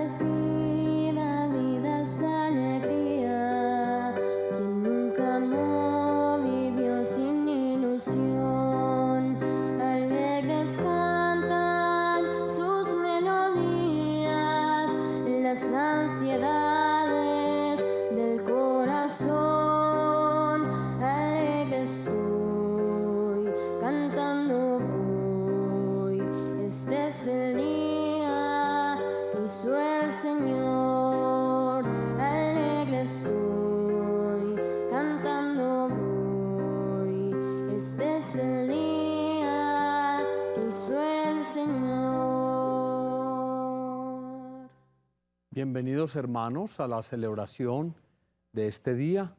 es vida, vida es alegría. Quien nunca amó vivió sin ilusión. Alegres cantan sus melodías, las ansiedades del corazón. Alegre soy, cantando voy. Este es el día que hizo el Señor. Alegre soy, cantando voy. Este es el día que hizo el Señor. Bienvenidos, hermanos, a la celebración de este día.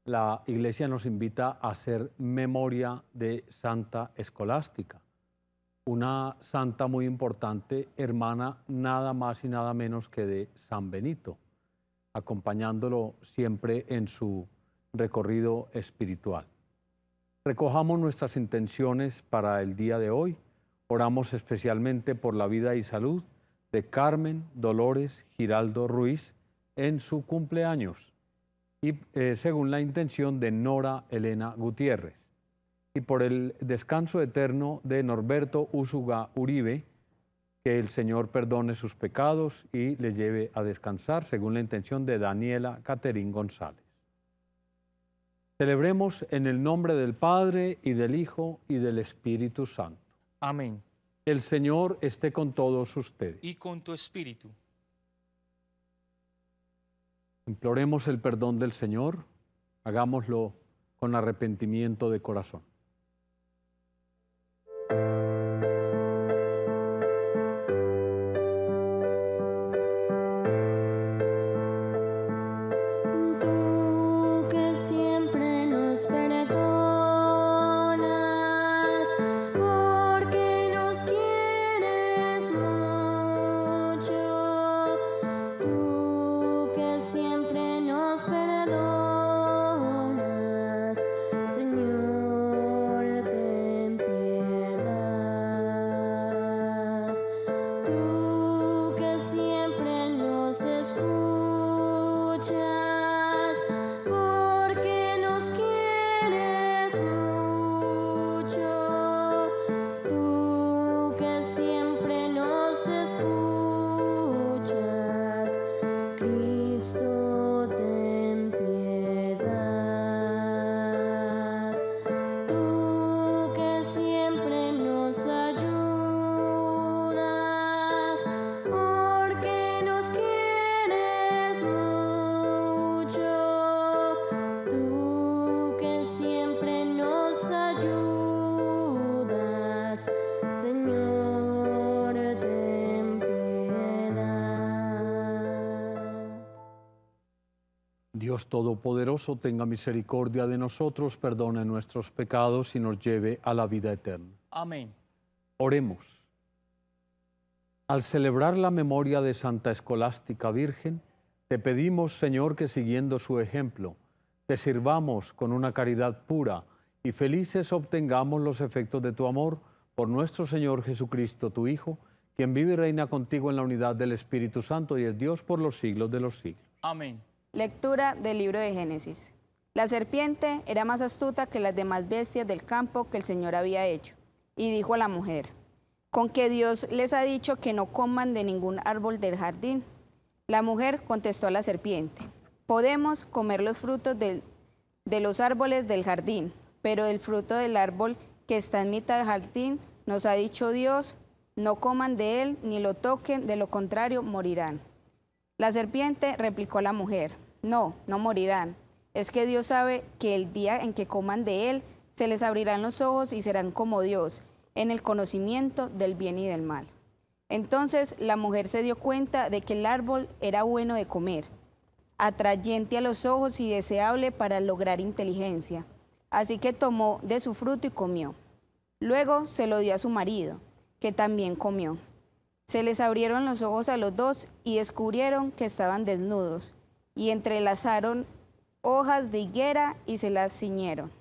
La Iglesia nos invita a hacer memoria de Santa Escolástica, una santa muy importante, hermana nada más y nada menos que de San Benito, acompañándolo siempre en su recorrido espiritual. Recojamos nuestras intenciones para el día de hoy. Oramos especialmente por la vida y salud de Carmen Dolores Giraldo Ruiz en su cumpleaños y según la intención de Nora Elena Gutiérrez, y por el descanso eterno de Norberto Úsuga Uribe, que el Señor perdone sus pecados y le lleve a descansar, según la intención de Daniela Caterín González. Celebremos en el nombre del Padre, y del Hijo, y del Espíritu Santo. Amén. El Señor esté con todos ustedes. Y con tu espíritu. Imploremos el perdón del Señor, hagámoslo con arrepentimiento de corazón. Tú que siempre nos perdonas, porque nos quieres mucho. Tú que siempre nos perdonas, Señor, ten piedad. Tú que siempre nos escuchas, porque nos quieres mucho. Tú que siempre nos escuchas, Cristo, ten piedad. Tú que siempre nos ayudas, porque nos quieres mucho. Tú que siempre nos ayudas, Señor, ten piedad. Dios Todopoderoso, tenga misericordia de nosotros, perdone nuestros pecados y nos lleve a la vida eterna. Amén. Oremos. Al celebrar la memoria de Santa Escolástica Virgen, te pedimos, Señor, que siguiendo su ejemplo, te sirvamos con una caridad pura y felices obtengamos los efectos de tu amor por nuestro Señor Jesucristo, tu Hijo, quien vive y reina contigo en la unidad del Espíritu Santo y es Dios por los siglos de los siglos. Amén. Lectura del libro de Génesis. La serpiente era más astuta que las demás bestias del campo que el Señor había hecho, y dijo a la mujer: ¿con que Dios les ha dicho que no coman de ningún árbol del jardín? La mujer contestó a la serpiente: podemos comer los frutos de los árboles del jardín, pero el fruto del árbol que está en mitad del jardín nos ha dicho Dios, no coman de él ni lo toquen, de lo contrario morirán. La serpiente replicó a la mujer: no, no morirán. Es que Dios sabe que el día en que coman de él, se les abrirán los ojos y serán como Dios, en el conocimiento del bien y del mal. Entonces la mujer se dio cuenta de que el árbol era bueno de comer, atrayente a los ojos y deseable para lograr inteligencia. Así que tomó de su fruto y comió. Luego se lo dio a su marido, que también comió. Se les abrieron los ojos a los dos y descubrieron que estaban desnudos, y entrelazaron hojas de higuera y se las ciñeron.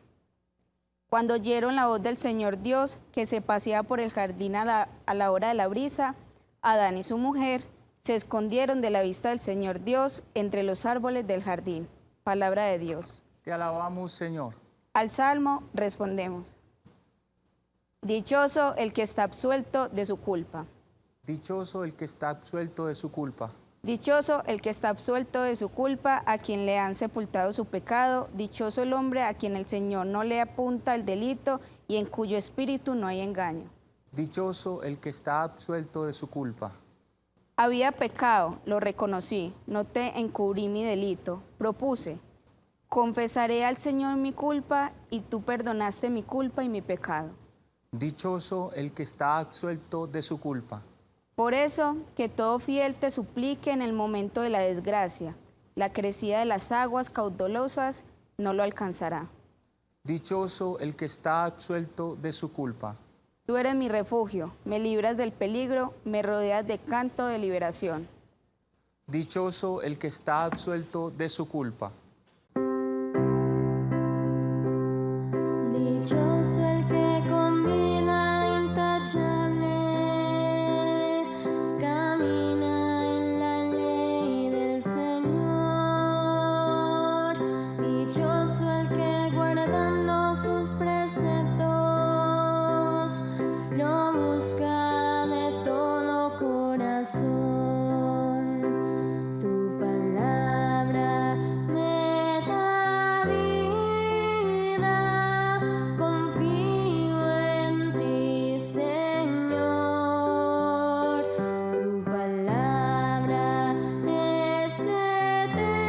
Cuando oyeron la voz del Señor Dios, que se paseaba por el jardín a la hora de la brisa, Adán y su mujer se escondieron de la vista del Señor Dios entre los árboles del jardín. Palabra de Dios. Te alabamos, Señor. Al salmo respondemos. Dichoso el que está absuelto de su culpa. Dichoso el que está absuelto de su culpa. Dichoso el que está absuelto de su culpa, a quien le han sepultado su pecado. Dichoso el hombre a quien el Señor no le apunta el delito y en cuyo espíritu no hay engaño. Dichoso el que está absuelto de su culpa. Había pecado, lo reconocí, no te encubrí mi delito. Propuse, confesaré al Señor mi culpa y tú perdonaste mi culpa y mi pecado. Dichoso el que está absuelto de su culpa. Por eso, que todo fiel te suplique en el momento de la desgracia. La crecida de las aguas caudalosas no lo alcanzará. Dichoso el que está absuelto de su culpa. Tú eres mi refugio, me libras del peligro, me rodeas de canto de liberación. Dichoso el que está absuelto de su culpa. Dichoso el que con vida intachable camina en la ley del Señor. Dichoso el que guardando sus preceptos lo busca de todo corazón. Tu palabra me da vida, confío en ti, Señor. Tu palabra es eterna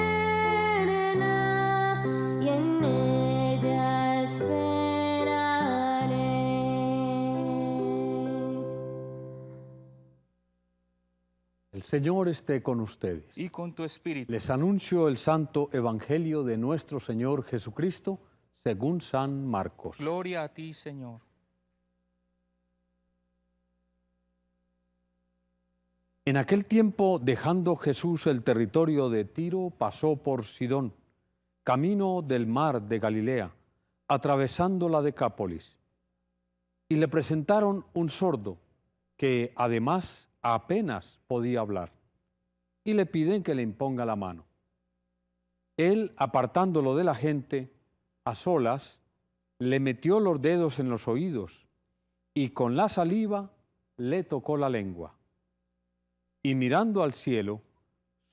y en ella esperaré. El Señor esté con ustedes. Y con tu espíritu. Les anuncio el Santo Evangelio de nuestro Señor Jesucristo según San Marcos. Gloria a ti, Señor. En aquel tiempo, dejando Jesús el territorio de Tiro, pasó por Sidón, camino del mar de Galilea, atravesando la Decápolis. Y le presentaron un sordo, que además apenas podía hablar, y le piden que le imponga la mano. Él, apartándolo de la gente, a solas, le metió los dedos en los oídos, y con la saliva le tocó la lengua. Y mirando al cielo,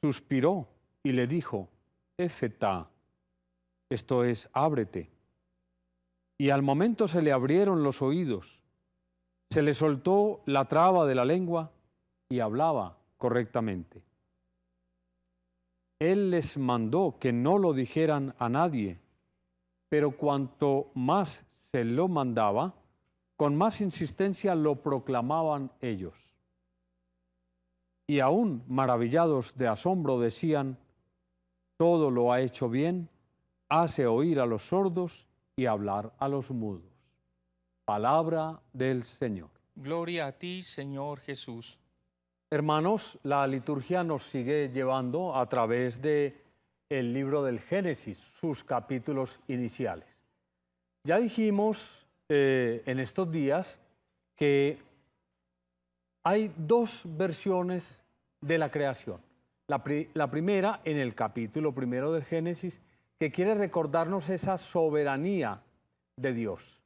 suspiró y le dijo, Efetá, esto es, ábrete. Y al momento se le abrieron los oídos, se le soltó la traba de la lengua y hablaba correctamente. Él les mandó que no lo dijeran a nadie, pero cuanto más se lo mandaba, con más insistencia lo proclamaban ellos. Y aún maravillados de asombro decían, todo lo ha hecho bien, hace oír a los sordos y hablar a los mudos. Palabra del Señor. Gloria a ti, Señor Jesús. Hermanos, la liturgia nos sigue llevando a través de el libro del Génesis, sus capítulos iniciales. Ya dijimos en estos días que hay dos versiones de la creación. La primera, en el capítulo primero del Génesis, que quiere recordarnos esa soberanía de Dios.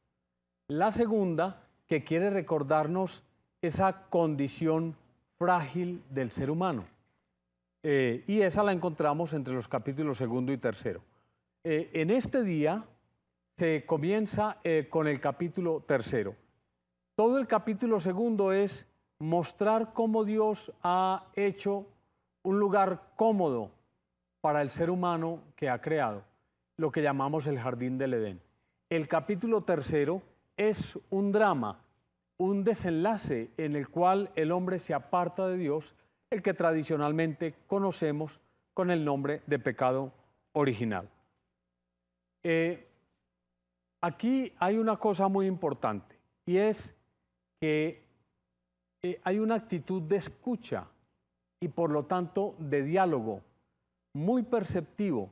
La segunda, que quiere recordarnos esa condición frágil del ser humano. Y esa la encontramos entre los capítulos segundo y tercero. En este día se comienza con el capítulo tercero. Todo el capítulo segundo es mostrar cómo Dios ha hecho un lugar cómodo para el ser humano que ha creado, lo que llamamos el jardín del Edén. El capítulo tercero es un drama, un desenlace en el cual el hombre se aparta de Dios, el que tradicionalmente conocemos con el nombre de pecado original. Aquí hay una cosa muy importante y es que hay una actitud de escucha y por lo tanto de diálogo muy perceptivo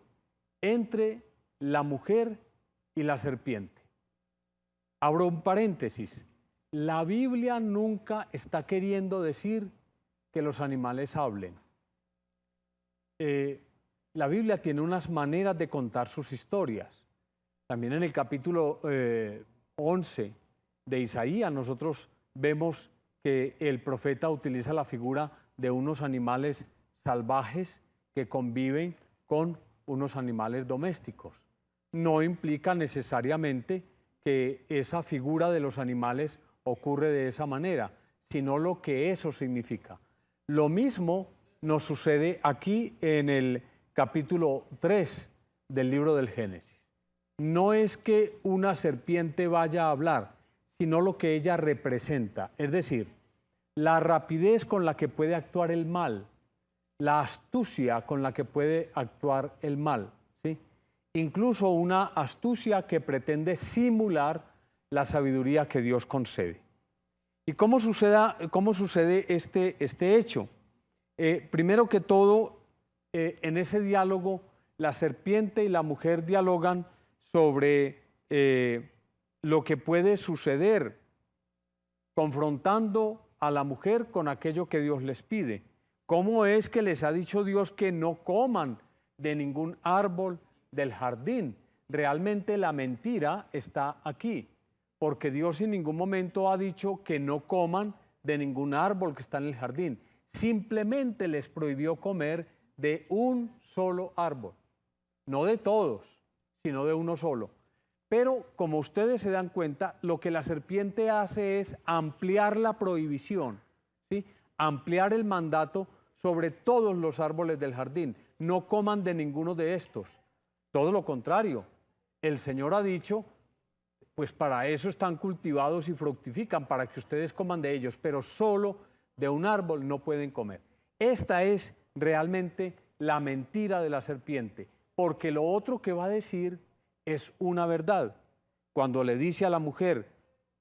entre la mujer y la serpiente. Abro un paréntesis. La Biblia nunca está queriendo decir que los animales hablen. La Biblia tiene unas maneras de contar sus historias. También en el capítulo 11 de Isaías nosotros vemos que el profeta utiliza la figura de unos animales salvajes que conviven con unos animales domésticos. No implica necesariamente que esa figura de los animales ocurre de esa manera, sino lo que eso significa. Lo mismo nos sucede aquí en el capítulo 3 del libro del Génesis. No es que una serpiente vaya a hablar, sino lo que ella representa, es decir, la rapidez con la que puede actuar el mal, la astucia con la que puede actuar el mal, ¿sí? Incluso una astucia que pretende simular la sabiduría que Dios concede. ¿Y cómo sucede este hecho? Primero que todo, en ese diálogo, la serpiente y la mujer dialogan sobre lo que puede suceder, confrontando a la mujer con aquello que Dios les pide. ¿Cómo es que les ha dicho Dios que no coman de ningún árbol del jardín? Realmente la mentira está aquí, porque Dios en ningún momento ha dicho que no coman de ningún árbol que está en el jardín. Simplemente les prohibió comer de un solo árbol, no de todos, sino de uno solo. Pero como ustedes se dan cuenta, lo que la serpiente hace es ampliar la prohibición, ¿sí? Ampliar el mandato sobre todos los árboles del jardín. No coman de ninguno de estos. Todo lo contrario, el Señor ha dicho, pues para eso están cultivados y fructifican, para que ustedes coman de ellos, pero solo de un árbol no pueden comer. Esta es realmente la mentira de la serpiente, porque lo otro que va a decir es una verdad. Cuando le dice a la mujer,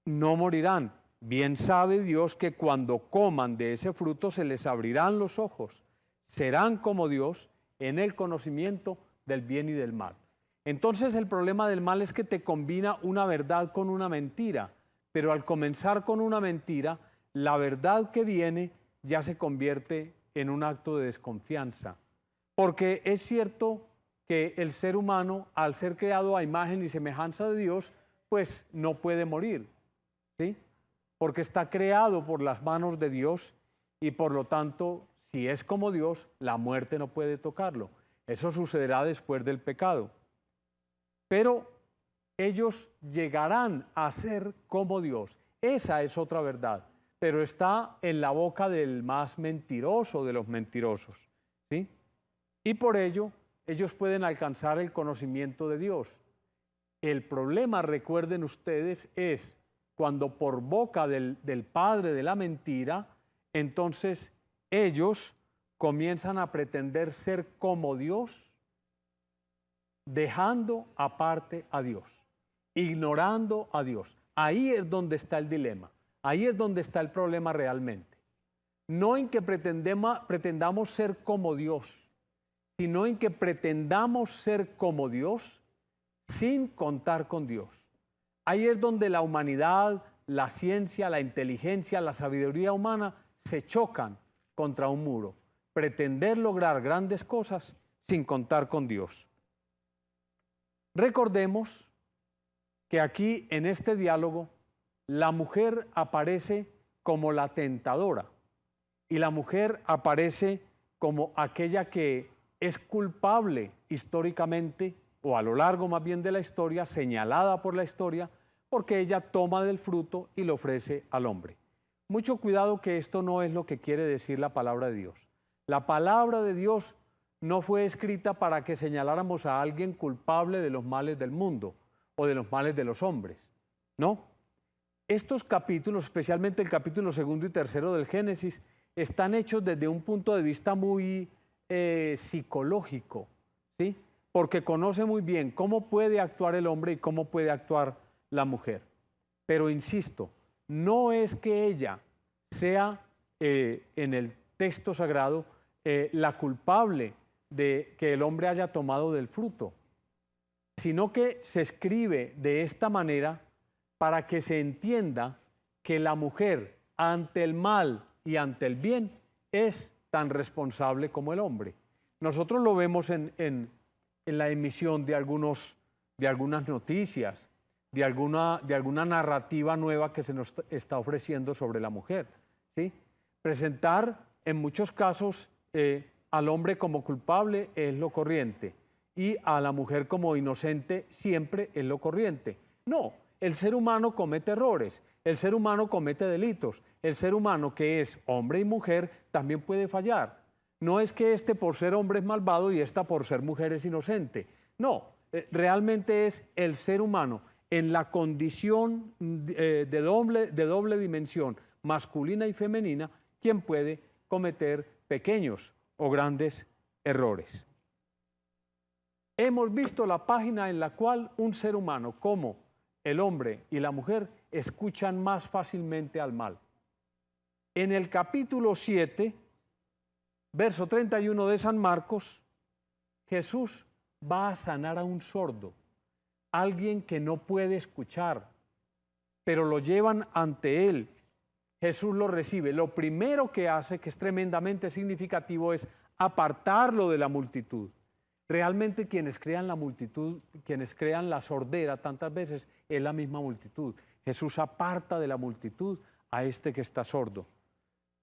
no morirán, bien sabe Dios que cuando coman de ese fruto se les abrirán los ojos, serán como Dios en el conocimiento del bien y del mal. Entonces el problema del mal es que te combina una verdad con una mentira, pero al comenzar con una mentira, la verdad que viene ya se convierte en un acto de desconfianza. Porque es cierto que el ser humano, al ser creado a imagen y semejanza de Dios, pues no puede morir, ¿sí? Porque está creado por las manos de Dios y por lo tanto, si es como Dios, la muerte no puede tocarlo. Eso sucederá después del pecado. Pero ellos llegarán a ser como Dios. Esa es otra verdad, pero está en la boca del más mentiroso de los mentirosos, ¿sí? Y por ello, ellos pueden alcanzar el conocimiento de Dios. El problema, recuerden ustedes, es cuando por boca del padre de la mentira, entonces ellos comienzan a pretender ser como Dios, dejando aparte a Dios, ignorando a Dios. Ahí es donde está el dilema, ahí es donde está el problema realmente. No en que pretendamos ser como Dios, sino en que pretendamos ser como Dios sin contar con Dios. Ahí es donde la humanidad, la ciencia, la inteligencia, la sabiduría humana se chocan contra un muro. Pretender lograr grandes cosas sin contar con Dios. Recordemos que aquí en este diálogo la mujer aparece como la tentadora y la mujer aparece como aquella que es culpable históricamente, o a lo largo más bien de la historia, señalada por la historia, porque ella toma del fruto y lo ofrece al hombre. Mucho cuidado que esto no es lo que quiere decir la palabra de Dios. La palabra de Dios no fue escrita para que señaláramos a alguien culpable de los males del mundo o de los males de los hombres. No. Estos capítulos, especialmente el capítulo 2 y 3 del Génesis, están hechos desde un punto de vista muy psicológico, ¿sí? Porque conoce muy bien cómo puede actuar el hombre y cómo puede actuar la mujer. Pero insisto, no es que ella sea en el texto sagrado la culpable de que el hombre haya tomado del fruto, sino que se escribe de esta manera para que se entienda que la mujer ante el mal y ante el bien es tan responsable como el hombre. Nosotros lo vemos en la emisión de algunas noticias, de alguna narrativa nueva que se nos está ofreciendo sobre la mujer, ¿sí? Presentar en muchos casos al hombre como culpable es lo corriente y a la mujer como inocente siempre es lo corriente. No, el ser humano comete errores, el ser humano comete delitos, el ser humano que es hombre y mujer también puede fallar. No es que este por ser hombre es malvado y esta por ser mujer es inocente. No, realmente es el ser humano en la condición de doble dimensión, masculina y femenina, quien puede cometer pequeños o grandes errores. Hemos visto la página en la cual un ser humano, como el hombre y la mujer, escuchan más fácilmente al mal. En el capítulo 7, verso 31 de San Marcos, Jesús va a sanar a un sordo, alguien que no puede escuchar, pero lo llevan ante él. Jesús lo recibe. Lo primero que hace, que es tremendamente significativo, es apartarlo de la multitud. Realmente quienes crean la multitud, quienes crean la sordera tantas veces, es la misma multitud. Jesús aparta de la multitud a este que está sordo.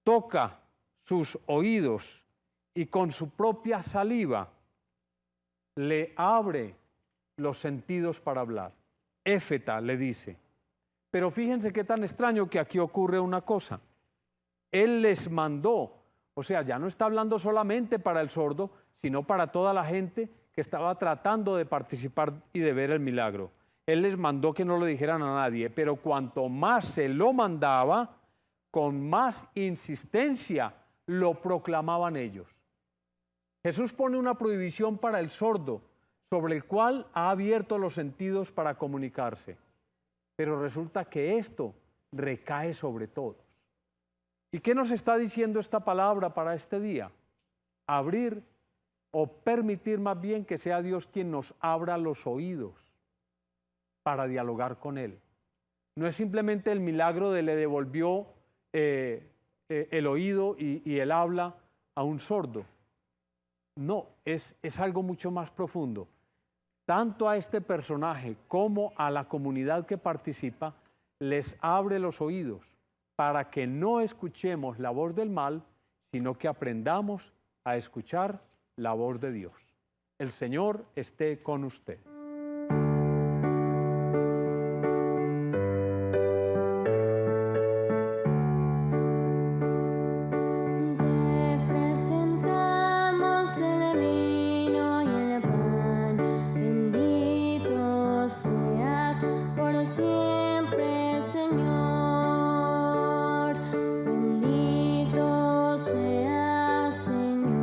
Toca sus oídos y con su propia saliva le abre los sentidos para hablar. Éfeta le dice. Pero fíjense qué tan extraño que aquí ocurre una cosa. Él les mandó, o sea, ya no está hablando solamente para el sordo, sino para toda la gente que estaba tratando de participar y de ver el milagro. Él les mandó que no lo dijeran a nadie, pero cuanto más se lo mandaba, con más insistencia lo proclamaban ellos. Jesús pone una prohibición para el sordo, sobre el cual ha abierto los sentidos para comunicarse. Pero resulta que esto recae sobre todos. ¿Y qué nos está diciendo esta palabra para este día? Abrir o permitir más bien que sea Dios quien nos abra los oídos para dialogar con Él. No es simplemente el milagro de le devolvió el oído y el habla a un sordo. No, es algo mucho más profundo. Tanto a este personaje como a la comunidad que participa, les abre los oídos para que no escuchemos la voz del mal, sino que aprendamos a escuchar la voz de Dios. El Señor esté con usted. Te presentamos el vino y el pan, bendito seas por siempre, Señor. Bendito seas, Señor,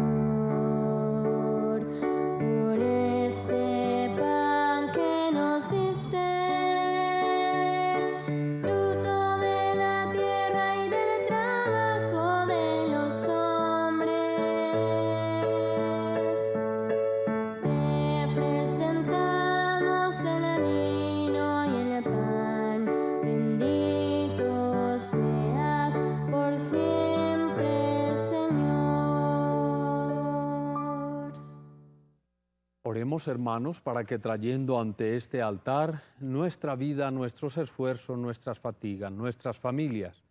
por este pan que nos diste, fruto de la tierra y del trabajo de los hombres. Te presentamos el vino y el pan, bendito seas por siempre, Señor. Oremos, hermanos, para que trayendo ante este altar nuestra vida, nuestros esfuerzos, nuestras fatigas, nuestras familias,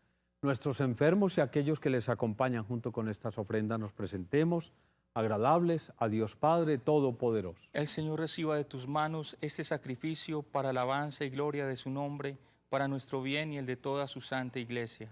nuestros enfermos y aquellos que les acompañan junto con estas ofrendas, nos presentemos agradables a Dios Padre Todopoderoso. El Señor reciba de tus manos este sacrificio para alabanza y gloria de su nombre, para nuestro bien y el de toda su santa iglesia.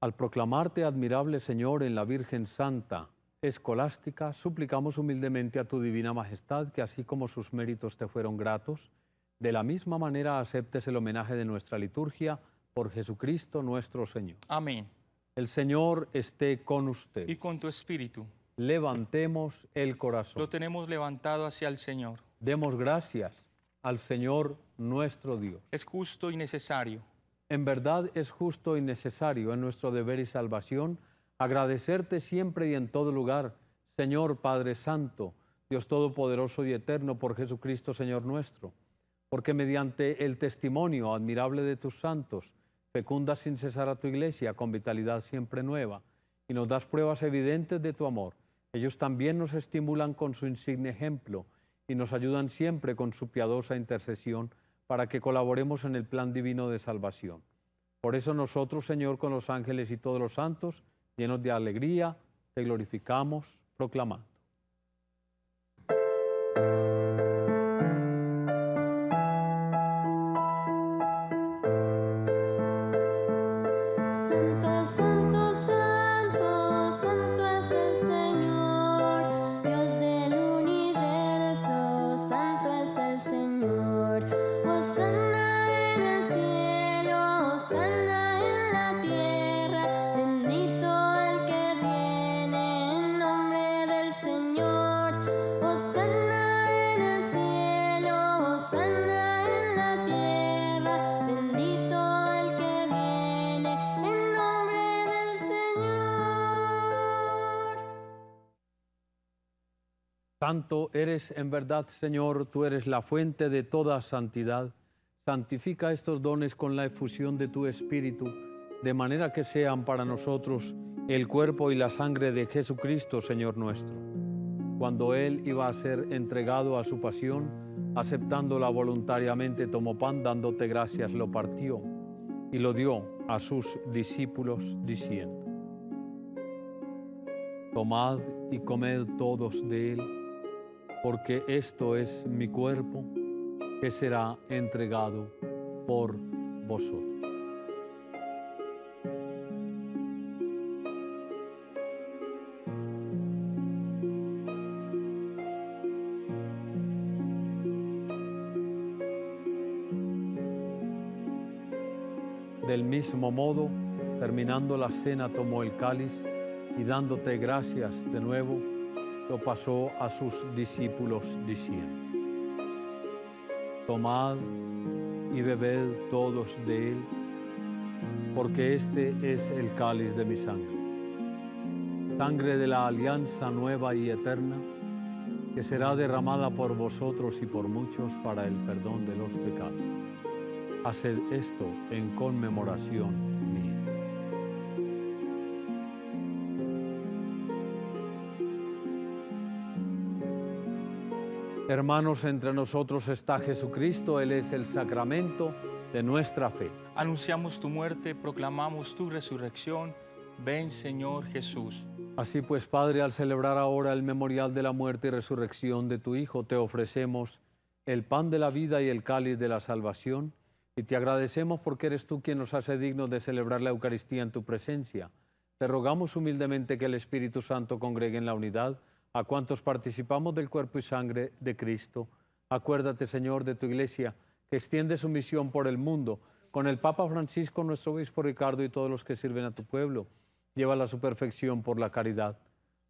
Al proclamarte admirable, Señor, en la Virgen Santa Escolástica, suplicamos humildemente a tu divina majestad que así como sus méritos te fueron gratos, de la misma manera aceptes el homenaje de nuestra liturgia por Jesucristo nuestro Señor. Amén. El Señor esté con usted. Y con tu espíritu. Levantemos el Lo corazón. tenemos levantado hacia el Señor. Demos gracias al Señor nuestro Dios. Es justo y necesario. En verdad es justo y necesario en nuestro deber y salvación agradecerte siempre y en todo lugar, Señor Padre Santo, Dios Todopoderoso y Eterno, por Jesucristo Señor nuestro, porque mediante el testimonio admirable de tus santos, fecunda sin cesar a tu iglesia con vitalidad siempre nueva, y nos das pruebas evidentes de tu amor. Ellos también nos estimulan con su insigne ejemplo y nos ayudan siempre con su piadosa intercesión para que colaboremos en el plan divino de salvación. Por eso nosotros, Señor, con los ángeles y todos los santos, llenos de alegría, te glorificamos, proclamando. Santo, santo, santo, santo es el Señor, Dios del universo, santo es el Señor. Hosana en el cielo, hosana en la tierra, bendito el que viene en nombre del Señor. Hosana en el cielo, hosana en la tierra, bendito el que viene en nombre del Señor. Santo eres en verdad, Señor, tú eres la fuente de toda santidad. Santifica estos dones con la efusión de tu Espíritu, de manera que sean para nosotros el cuerpo y la sangre de Jesucristo, Señor nuestro. Cuando Él iba a ser entregado a su pasión, aceptándola voluntariamente, tomó pan, dándote gracias, lo partió y lo dio a sus discípulos, diciendo: Tomad y comed todos de él, porque esto es mi cuerpo, que será entregado por vosotros. Del mismo modo, terminando la cena, tomó el cáliz y dándote gracias de nuevo, lo pasó a sus discípulos diciendo: Tomad y bebed todos de él, porque este es el cáliz de mi sangre, sangre de la alianza nueva y eterna, que será derramada por vosotros y por muchos para el perdón de los pecados. Haced esto en conmemoración mía. Hermanos, entre nosotros está Jesucristo, Él es el sacramento de nuestra fe. Anunciamos tu muerte, proclamamos tu resurrección. Ven, Señor Jesús. Así pues, Padre, al celebrar ahora el memorial de la muerte y resurrección de tu Hijo, te ofrecemos el pan de la vida y el cáliz de la salvación, y te agradecemos porque eres tú quien nos hace dignos de celebrar la Eucaristía en tu presencia. Te rogamos humildemente que el Espíritu Santo congregue en la unidad a cuantos participamos del cuerpo y sangre de Cristo. Acuérdate, Señor, de tu Iglesia, que extiende su misión por el mundo, con el Papa Francisco, nuestro obispo Ricardo y todos los que sirven a tu pueblo. Llévala a su perfección por la caridad.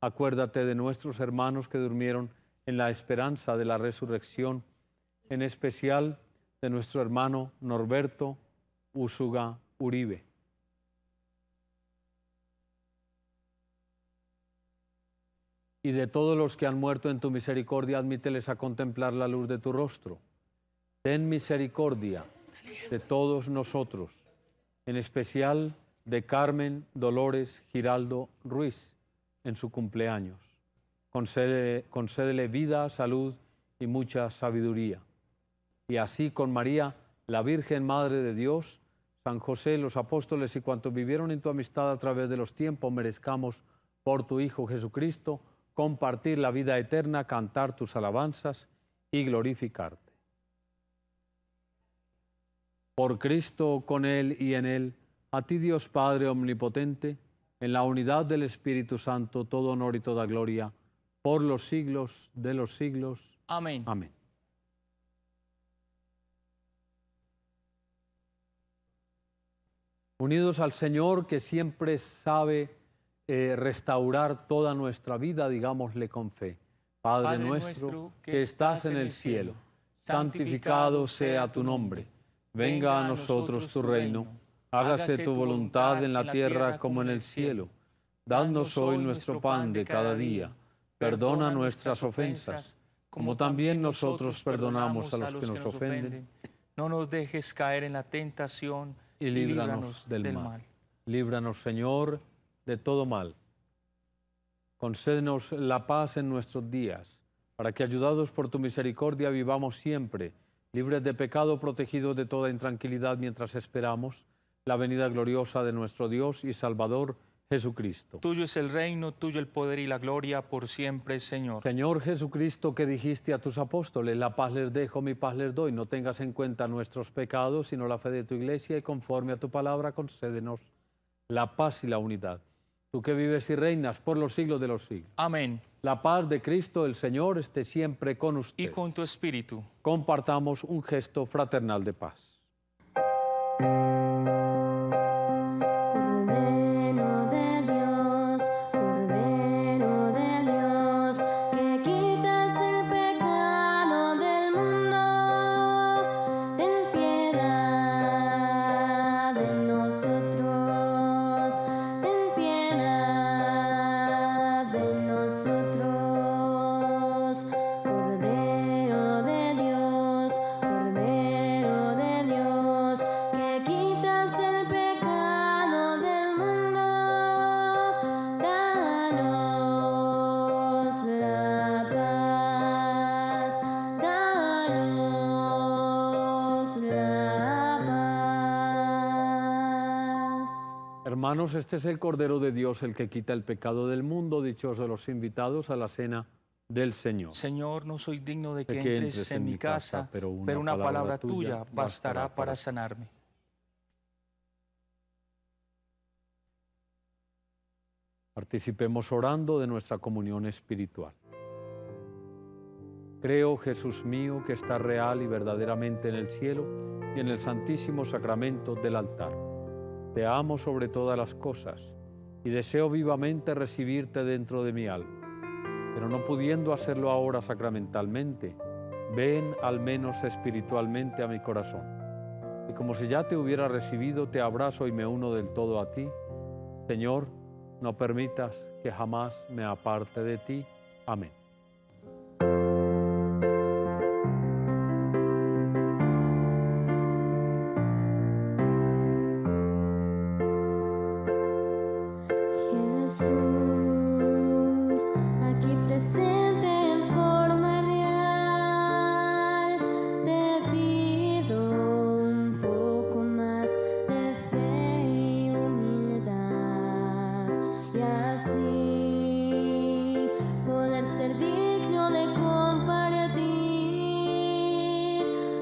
Acuérdate de nuestros hermanos que durmieron en la esperanza de la resurrección, en especial de nuestro hermano Norberto Úsuga Uribe. Y de todos los que han muerto en tu misericordia, admíteles a contemplar la luz de tu rostro. Ten misericordia de todos nosotros, en especial de Carmen Dolores Giraldo Ruiz, en su cumpleaños. Concédele vida, salud y mucha sabiduría. Y así con María, la Virgen Madre de Dios, San José, los apóstoles y cuantos vivieron en tu amistad a través de los tiempos, merezcamos por tu Hijo Jesucristo compartir la vida eterna, cantar tus alabanzas y glorificarte. Por Cristo, con Él y en Él, a ti Dios Padre Omnipotente, en la unidad del Espíritu Santo, todo honor y toda gloria, por los siglos de los siglos. Amén. Amén. Unidos al Señor, que siempre sabe restaurar toda nuestra vida, digámosle con fe: Padre nuestro que estás en el cielo, santificado sea tu nombre. Venga a nosotros tu reino. Hágase tu voluntad en la tierra como en el cielo. Danos hoy nuestro pan de cada día. Perdona nuestras ofensas, como también nosotros perdonamos a los que nos ofenden. No nos dejes caer en la tentación Y líbranos del mal. Líbranos, Señor, de todo mal. concédenos la paz en nuestros días, para que, ayudados por tu misericordia, vivamos siempre, libres de pecado, protegidos de toda intranquilidad, mientras esperamos la venida gloriosa de nuestro Dios y Salvador, Jesucristo. Tuyo es el reino, tuyo el poder y la gloria por siempre, Señor. Señor Jesucristo, que dijiste a tus apóstoles, la paz les dejo, mi paz les doy, no tengas en cuenta nuestros pecados, sino la fe de tu iglesia, y conforme a tu palabra concédenos la paz y la unidad. Tú que vives y reinas por los siglos de los siglos. Amén. La paz de Cristo el Señor esté siempre con usted. Y con tu espíritu. Compartamos un gesto fraternal de paz. Cordero de Dios, que quitas el pecado del mundo, ten piedad de nosotros, ten piedad de nosotros. Cordero de Dios, que quitas el pecado del mundo, danos la paz, danos la paz. Hermanos, este es el Cordero de Dios, el que quita el pecado del mundo. Dichosos los invitados a la cena del Señor. Señor, no soy digno de que que entres en mi casa, pero una palabra tuya bastará para sanarme. Participemos orando de nuestra comunión espiritual. Creo, Jesús mío, que estás real y verdaderamente en el cielo y en el santísimo sacramento del altar. Te amo sobre todas las cosas y deseo vivamente recibirte dentro de mi alma. Pero no pudiendo hacerlo ahora sacramentalmente, ven al menos espiritualmente a mi corazón. Y como si ya te hubiera recibido, te abrazo y me uno del todo a ti. Señor, no permitas que jamás me aparte de ti. Amén. Jesús, aquí presente en forma real, te pido un poco más de fe y humildad, y así poder ser digno de compartir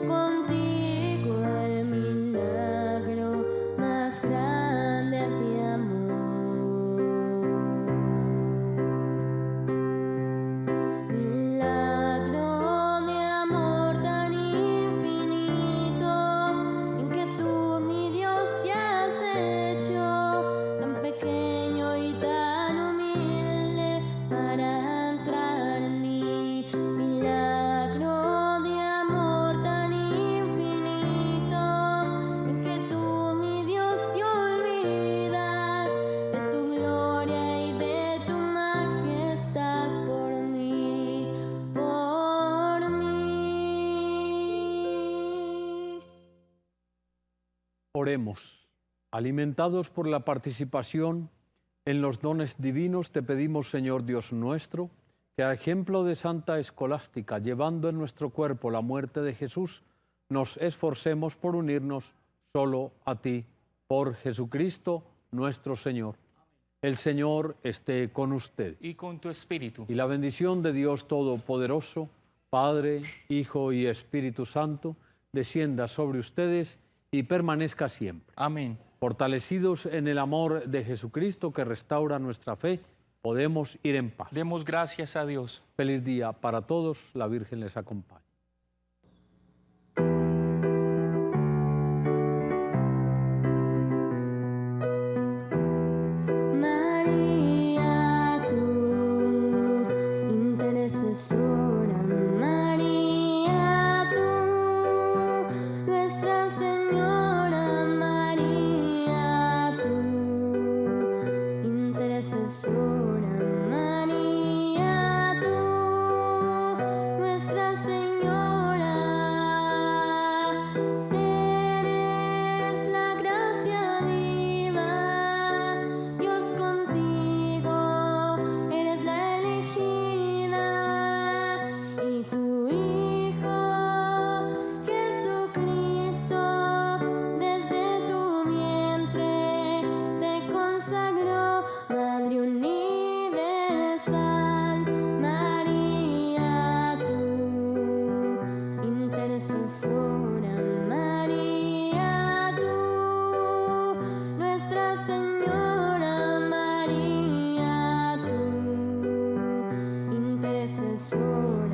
contigo el milagro más grande de amor. Milagro de amor tan infinito, en que tú, mi Dios, te has hecho tan pequeño y tan humilde para entrar en mí. Milagro de amor tan infinito, en que tú, mi Dios, te olvidas de tu gloria y de tu majestad por mí, por mí. Oremos. Alimentados por la participación en los dones divinos, te pedimos, Señor Dios nuestro, que a ejemplo de Santa Escolástica, llevando en nuestro cuerpo la muerte de Jesús, nos esforcemos por unirnos solo a ti, por Jesucristo nuestro Señor. El Señor esté con usted. Y con tu espíritu. Y la bendición de Dios Todopoderoso, Padre, Hijo y Espíritu Santo, descienda sobre ustedes y permanezca siempre. Amén. Fortalecidos en el amor de Jesucristo que restaura nuestra fe, podemos ir en paz. Demos gracias a Dios. Feliz día para todos. La Virgen les acompañe. María, tú, intercesora, María, tú, Nuestra Señora, María, tú, intercesora, María, tú, Nuestra Señora, eres la gracia viva, Dios contigo, eres la intercesora.